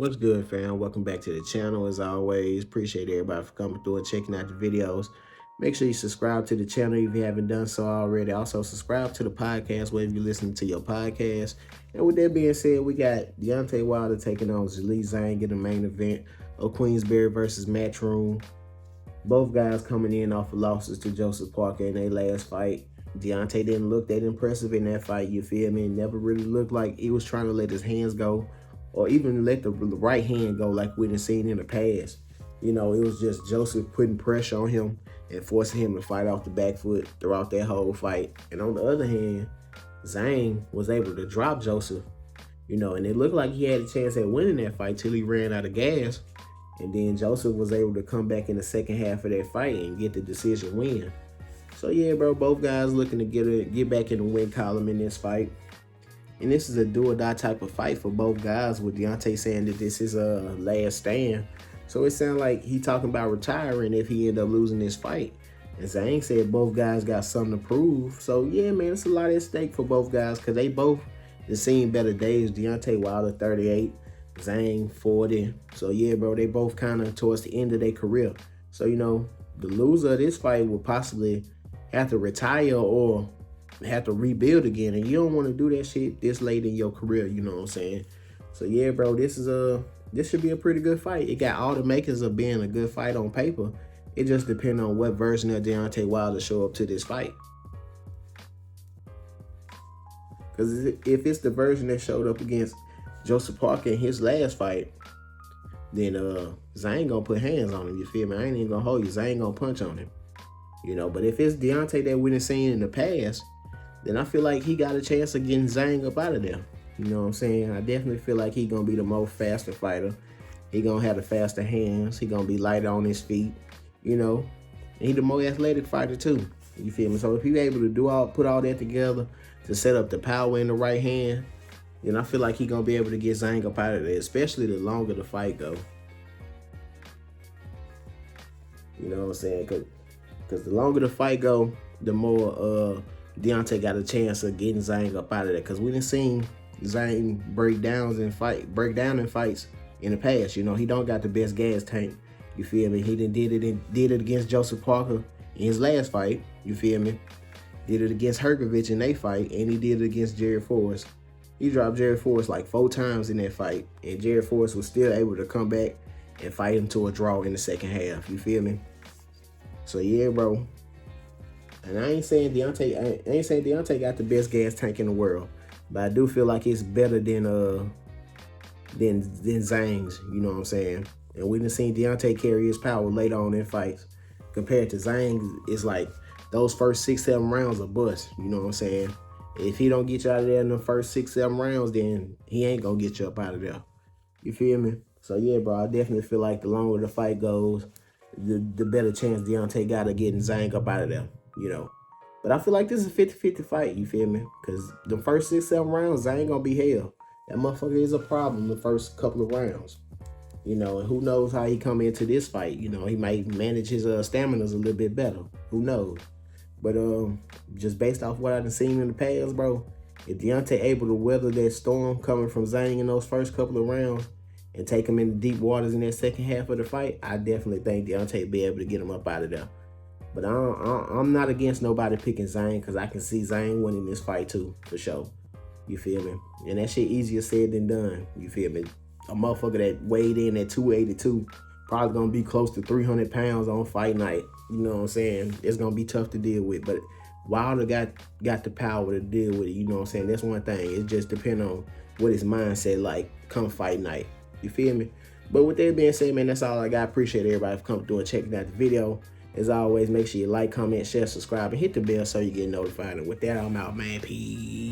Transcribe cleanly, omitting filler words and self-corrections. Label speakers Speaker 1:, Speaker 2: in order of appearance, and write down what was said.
Speaker 1: What's good, fam? Welcome back to the channel. As always, appreciate everybody for coming through and checking out the videos. Make sure you subscribe to the channel if you haven't done so already. Also, subscribe to the podcast wherever you're listening to your podcast. And with that being said, we got Deontay Wilder taking on Zhilei Zhang in the main event of Queensberry versus Matchroom. Both guys coming in off of losses to Joseph Parker in their last fight. Deontay didn't look that impressive in that fight, you feel me? It never really looked like he was trying to let his hands go or even let the right hand go like we done seen in the past. You know, it was just Joseph putting pressure on him and forcing him to fight off the back foot throughout that whole fight. And on the other hand, Zhang was able to drop Joseph, and it looked like he had a chance at winning that fight till he ran out of gas. And then Joseph was able to come back in the second half of that fight and get the decision win. So yeah, bro, both guys looking to get back in the win column in this fight. And this is a do or die type of fight for both guys, with Deontay saying that this is a last stand. So it sounds like he talking about retiring if he end up losing this fight. And Zhang said both guys got something to prove. So yeah, man, it's a lot at stake for both guys because they both have seen better days. Deontay Wilder 38, Zhang 40. So yeah, bro, they both kind of towards the end of their career. So, the loser of this fight will possibly have to retire or have to rebuild again, and you don't want to do that shit this late in your career, you know what I'm saying? So yeah, bro, this should be a pretty good fight. It got all the makers of being a good fight on paper. It just depends on what version of Deontay Wilder show up to this fight. Because if it's the version that showed up against Joseph Parker in his last fight, then Zhang gonna put hands on him, you feel me? I ain't even gonna hold you. Zhang gonna punch on him. But if it's Deontay that we done seen in the past, then I feel like he got a chance of getting Zhang up out of there. You know what I'm saying? I definitely feel like he gonna be the more faster fighter. He gonna have the faster hands. He gonna be lighter on his feet, And he the more athletic fighter too. You feel me? So if he able to put all that together to set up the power in the right hand, then I feel like he gonna be able to get Zhang up out of there, especially the longer the fight go. You know what I'm saying? Because the longer the fight go, the more Deontay got a chance of getting Zhang up out of there. Because we done seen Zhang break down in fights in the past. He don't got the best gas tank. You feel me? He did it against Joseph Parker in his last fight. You feel me? Did it against Herkovich in their fight, and he did it against Jared Forrest. He dropped Jared Forrest like 4 times in that fight, and Jared Forrest was still able to come back and fight him to a draw in the second half. You feel me? So yeah, bro. And I ain't saying Deontay got the best gas tank in the world, but I do feel like it's better than Zhang's. You know what I'm saying? And we done seen Deontay carry his power later on in fights. Compared to Zhang, it's like those first 6-7 rounds are bust. You know what I'm saying? If he don't get you out of there in the first 6-7 rounds, then he ain't gonna get you up out of there. You feel me? So yeah, bro, I definitely feel like the longer the fight goes, the better chance Deontay got of getting Zhang up out of there, But I feel like this is a 50-50 fight, you feel me? Because the first 6-7 rounds, Zhang gonna be hell. That motherfucker is a problem the first couple of rounds. And who knows how he come into this fight. He might manage his staminas a little bit better. Who knows? But just based off what I've been seeing in the past, bro, if Deontay able to weather that storm coming from Zhang in those first couple of rounds and take him into deep waters in that second half of the fight, I definitely think Deontay will be able to get him up out of there. But I'm not against nobody picking Zhang, because I can see Zhang winning this fight too, for sure. You feel me? And that shit easier said than done. You feel me? A motherfucker that weighed in at 282 probably gonna be close to 300 pounds on fight night. You know what I'm saying? It's gonna be tough to deal with. But Wilder got the power to deal with it. You know what I'm saying? That's one thing. It just depends on what his mindset like come fight night. You feel me? But with that being said, man, that's all I got. Appreciate everybody for coming through and checking out the video. As always, make sure you like, comment, share, subscribe, and hit the bell so you get notified. And with that, I'm out, man. Peace.